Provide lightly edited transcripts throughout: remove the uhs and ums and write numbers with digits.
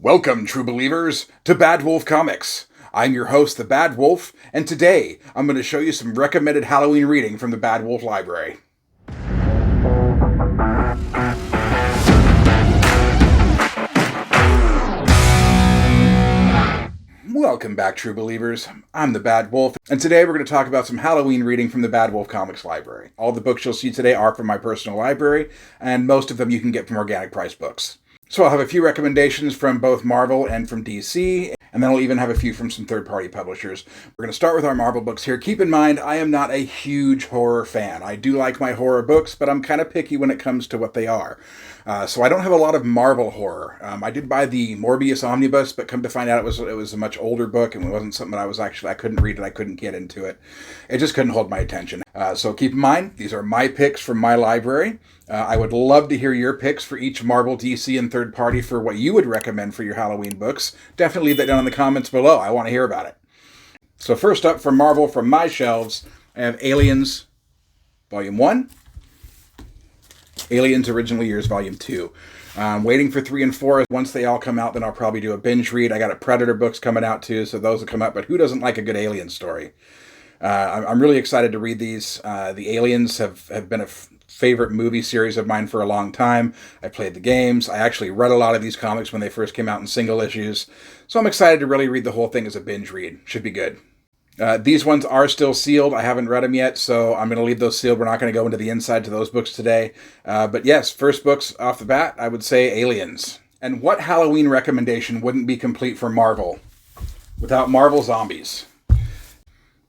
Welcome, true believers, to Badwolf Comics. I'm your host, the Badwolf, and today I'm going to show you some recommended Halloween reading from the Badwolf Library. Welcome back, true believers. I'm the Badwolf, and today we're going to talk about some Halloween reading from the Badwolf Comics Library. All the books you'll see today are from my personal library, and most of them you can get from organic price books. So I'll have a few recommendations from both Marvel and from DC, and then I'll even have a few from some third-party publishers. We're going to start with our Marvel books here. Keep in mind, I am not a huge horror fan. I do like my horror books, but I'm kind of picky when it comes to what they are. So I don't have a lot of Marvel horror. I did buy the Morbius Omnibus, but come to find out it was a much older book, and it wasn't something that I couldn't read it, I couldn't get into it. It just couldn't hold my attention. So keep in mind, these are my picks from my library. I would love to hear your picks for each Marvel, DC, and third party for what you would recommend for your Halloween books. Definitely leave that down in the comments below. I want to hear about it. So first up from Marvel, from my shelves, I have Aliens, Volume 1. Aliens Original Years, Volume 2. I'm waiting for 3 and 4. Once they all come out, then I'll probably do a binge read. I got a Predator books coming out too, so those will come up. But who doesn't like a good Alien story? I'm really excited to read these. The Aliens have been a favorite movie series of mine for a long time. I played the games. I actually read a lot of these comics when they first came out in single issues. So I'm excited to really read the whole thing as a binge read. Should be good. These ones are still sealed. I haven't read them yet, so I'm going to leave those sealed. We're not going to go into the inside to those books today. But yes, first books off the bat, I would say Aliens. And what Halloween recommendation wouldn't be complete for Marvel without Marvel Zombies?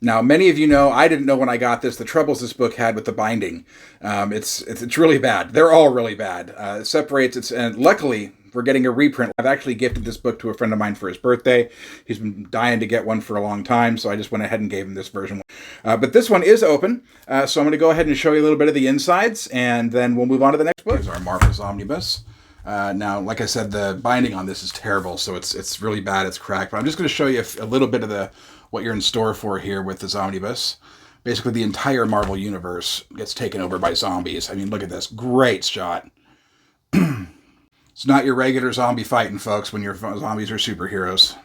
Now, many of you know, I didn't know when I got this, the troubles this book had with the binding. It's really bad. They're all really bad. It separates, and luckily, we're getting a reprint. I've actually gifted this book to a friend of mine for his birthday. He's been dying to get one for a long time, so I just went ahead and gave him this version. But this one is open, so I'm going to go ahead and show you a little bit of the insides, and then we'll move on to the next book. Here's our Marvel's Omnibus. Now, like I said, the binding on this is terrible, so it's really bad. It's cracked. But I'm just going to show you a little bit of what you're in store for here with this omnibus. Basically, the entire Marvel universe gets taken over by zombies. I mean, look at this. Great shot. It's not your regular zombie fighting, folks, when your zombies are superheroes.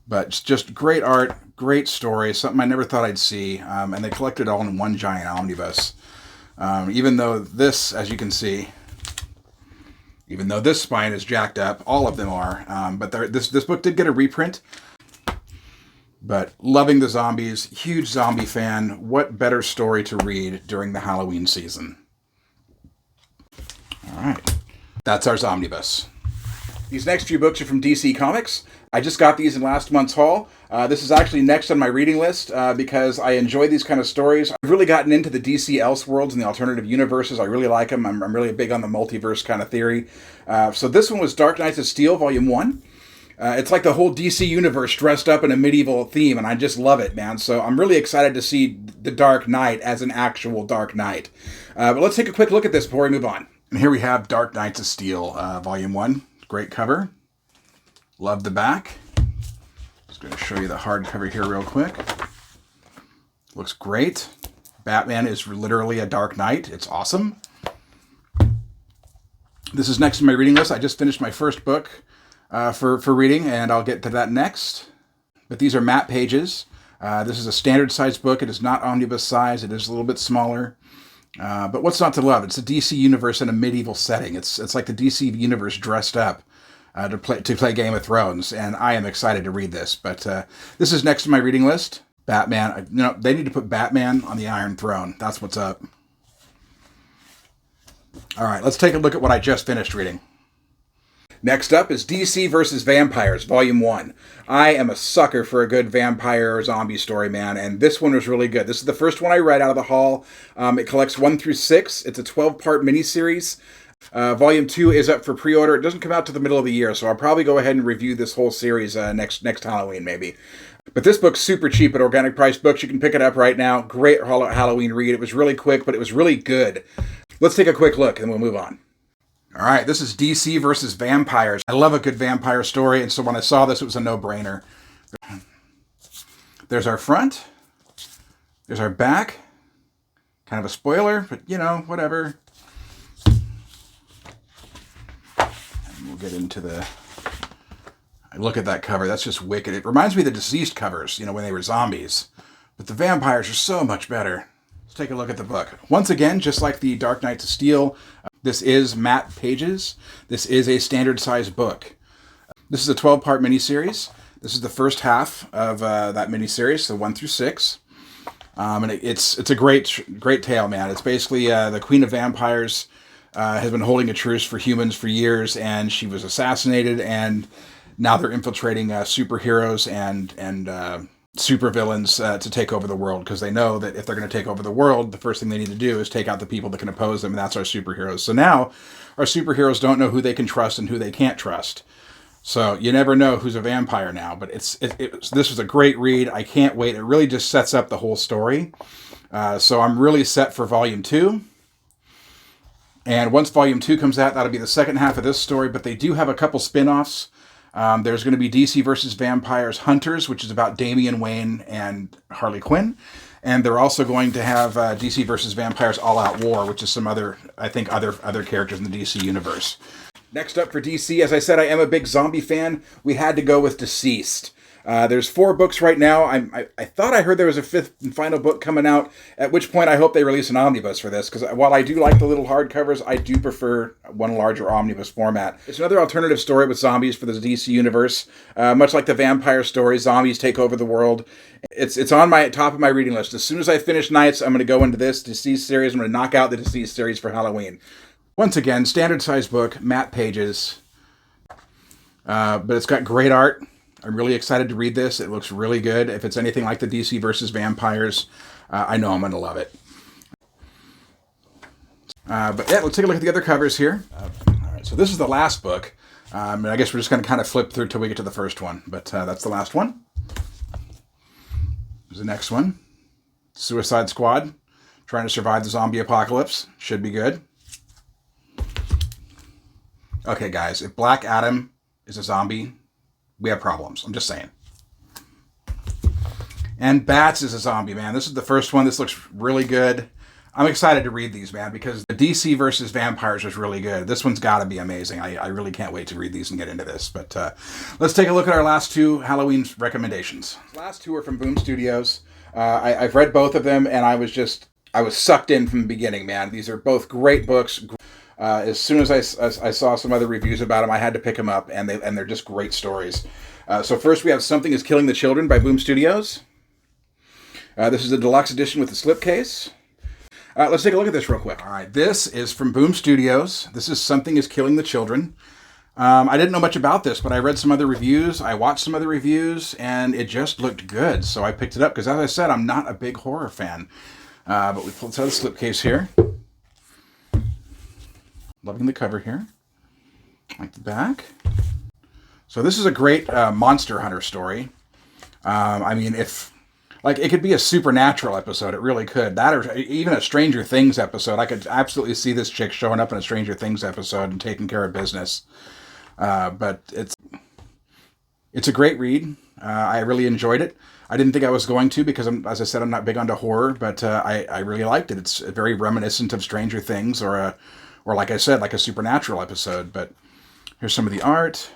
But it's just great art, great story, something I never thought I'd see. And they collected it all in one giant omnibus. Even though this, as you can see, even though this spine is jacked up, all of them are. But this book did get a reprint. But loving the zombies, huge zombie fan. What better story to read during the Halloween season? All right, that's our Zomnibus. These next few books are from DC Comics. I just got these in last month's haul. This is actually next on my reading list because I enjoy these kind of stories. I've really gotten into the DC Elseworlds and the alternative universes. I really like them. I'm really big on the multiverse kind of theory. So this one was Dark Knights of Steel, Volume 1. It's like the whole DC universe dressed up in a medieval theme, and I just love it, man. So I'm really excited to see the Dark Knight as an actual Dark Knight. But let's take a quick look at this before we move on. And here we have Dark Knights of Steel, Volume 1. Great cover. Love the back. Just going to show you the hardcover here real quick. Looks great. Batman is literally a Dark Knight. It's awesome. This is next to my reading list. I just finished my first book for reading, and I'll get to that next. But these are matte pages. This is a standard size book. It is not omnibus size. It is a little bit smaller. But what's not to love? It's a DC universe in a medieval setting. It's like the DC universe dressed up to play Game of Thrones, and I am excited to read this. But this is next to my reading list. Batman. They need to put Batman on the Iron Throne. That's what's up. All right, let's take a look at what I just finished reading. Next up is DC vs. Vampires, Volume 1. I am a sucker for a good vampire or zombie story, man, and this one was really good. This is the first one I read out of the haul. It collects 1 through 6. It's a 12-part miniseries. Volume 2 is up for pre-order. It doesn't come out to the middle of the year, so I'll probably go ahead and review this whole series next Halloween, maybe. But this book's super cheap at organic price books. You can pick it up right now. Great Halloween read. It was really quick, but it was really good. Let's take a quick look, and then we'll move on. All right, this is DC versus Vampires. I love a good vampire story, and so when I saw this, it was a no-brainer. There's our front. There's our back. Kind of a spoiler, but, whatever. And we'll get into the... Look at that cover. That's just wicked. It reminds me of the Deceased covers, you know, when they were zombies. But the vampires are so much better. Let's take a look at the book. Once again, just like the Dark Knights of Steel, this is matte pages. This is a standard size book. This is a 12-part miniseries. This is the first half of that miniseries, so 1 through 6. And it's a great tale, man. It's basically the Queen of Vampires has been holding a truce for humans for years, and she was assassinated, and now they're infiltrating superheroes and supervillains to take over the world, because they know that if they're going to take over the world, the first thing they need to do is take out the people that can oppose them, and that's our superheroes. So now our superheroes don't know who they can trust and who they can't trust. So you never know who's a vampire now, but this was a great read. I can't wait. It really just sets up the whole story. So I'm really set for Volume 2. And once Volume 2 comes out, that'll be the second half of this story, but they do have a couple spin-offs. There's going to be DC versus Vampires Hunters, which is about Damian Wayne and Harley Quinn. And they're also going to have DC versus Vampires All Out War, which is some other characters in the DC universe. Next up for DC, as I said, I am a big zombie fan. We had to go with Deceased. There's 4 books right now. I thought I heard there was a 5th and final book coming out, at which point I hope they release an omnibus for this, because while I do like the little hardcovers, I do prefer one larger omnibus format. It's another alternative story with zombies for the DC universe. Much like the vampire story, zombies take over the world. It's on my top of my reading list. As soon as I finish Nights, I'm going to go into this Deceased series. I'm going to knock out the Deceased series for Halloween. Once again, standard size book, matte pages, but it's got great art. I'm really excited to read this. It looks really good. If it's anything like the DC versus Vampires, I know I'm going to love it. But yeah, let's take a look at the other covers here. All right, so this is the last book. And I guess we're just going to kind of flip through till we get to the first one. But that's the last one. Here's the next one. Suicide Squad. Trying to survive the zombie apocalypse. Should be good. Okay, guys, if Black Adam is a zombie, we have problems. I'm just saying. And Bats is a zombie, man. This is the first one. This looks really good. I'm excited to read these, man, because the DC versus Vampires was really good. This one's got to be amazing. I really can't wait to read these and get into this. But let's take a look at our last 2 Halloween recommendations. The last 2 are from Boom Studios. I've read both of them, and I was sucked in from the beginning, man. These are both great books. As soon as I saw some other reviews about them, I had to pick them up, and they're just great stories. So first we have Something is Killing the Children by Boom Studios. This is a deluxe edition with a slipcase. Let's take a look at this real quick. All right, this is from Boom Studios. This is Something is Killing the Children. I didn't know much about this, but I read some other reviews. I watched some other reviews, and it just looked good. So I picked it up because, as I said, I'm not a big horror fan. But we pulled out the slipcase here. Loving the cover here. Like the back. So this is a great monster hunter story. I mean, it could be a Supernatural episode. It really could. That, or even a Stranger Things episode. I could absolutely see this chick showing up in a Stranger Things episode and taking care of business. But it's a great read. I really enjoyed it. I didn't think I was going to because, as I said, I'm not big onto horror, but I really liked it. It's very reminiscent of Stranger Things or like I said, like a Supernatural episode. But here's some of the art.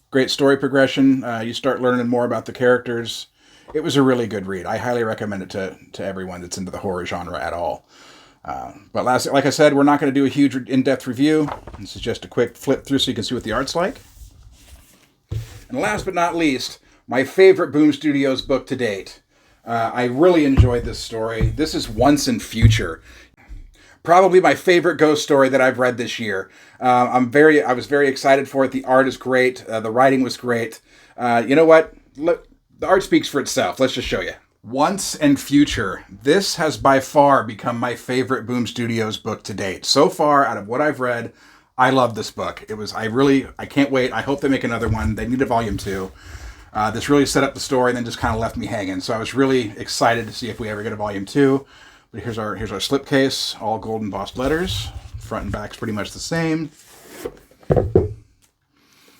Great story progression. You start learning more about the characters. It was a really good read. I highly recommend it to everyone that's into the horror genre at all. But like I said, we're not going to do a huge in-depth review. This is just a quick flip through so you can see what the art's like. And last but not least, my favorite Boom Studios book to date. I really enjoyed this story. This is Once and Future. Probably my favorite ghost story that I've read this year. I was very excited for it. The art is great. The writing was great. You know what? Look, the art speaks for itself. Let's just show you. Once and Future. This has by far become my favorite Boom Studios book to date. So far, out of what I've read, I love this book. I can't wait. I hope they make another one. They need a volume 2. This really set up the story and then just kind of left me hanging. So I was really excited to see if we ever get a volume 2. But here's our slipcase, all gold embossed letters. Front and back's pretty much the same.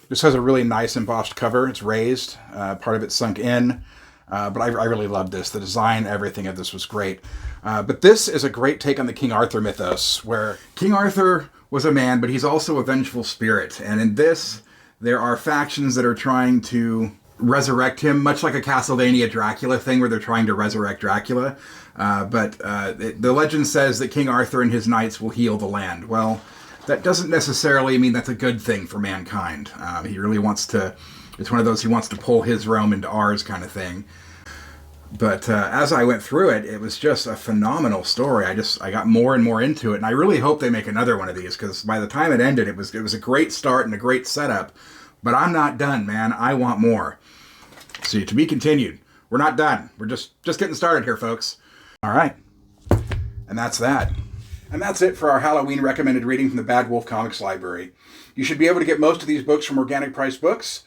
This has a really nice embossed cover. It's raised. Part of it's sunk in. But I really love this. The design, everything of this was great. But this is a great take on the King Arthur mythos, where King Arthur was a man, but he's also a vengeful spirit. And in this, there are factions that are trying to resurrect him, much like a Castlevania Dracula thing where they're trying to resurrect Dracula. But the legend says that King Arthur and his knights will heal the land. Well, that doesn't necessarily mean that's a good thing for mankind. He really wants to, it's one of those he wants to pull his realm into ours kind of thing. But as I went through it, it was just a phenomenal story. I got more and more into it, and I really hope they make another one of these, because by the time it ended, it was a great start and a great setup. But I'm not done, man. I want more. So to be continued. We're not done. We're just getting started here, folks. All right. And that's that. And that's it for our Halloween recommended reading from the Bad Wolf Comics Library. You should be able to get most of these books from Organic Price Books.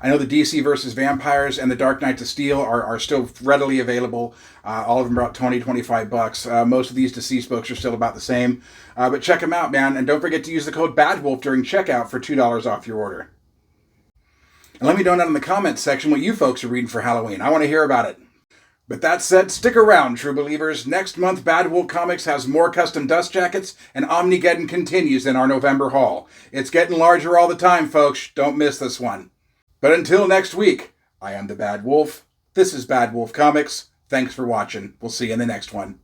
I know the DC vs. Vampires and the Dark Knights of Steel are still readily available. All of them are about $20-25. Most of these deceased books are still about the same. But check them out, man. And don't forget to use the code BADWOLF during checkout for $2 off your order. And let me know down in the comments section what you folks are reading for Halloween. I want to hear about it. But that said, stick around, true believers. Next month, Bad Wolf Comics has more custom dust jackets, and Omnigeddon continues in our November haul. It's getting larger all the time, folks. Don't miss this one. But until next week, I am the Bad Wolf. This is Bad Wolf Comics. Thanks for watching. We'll see you in the next one.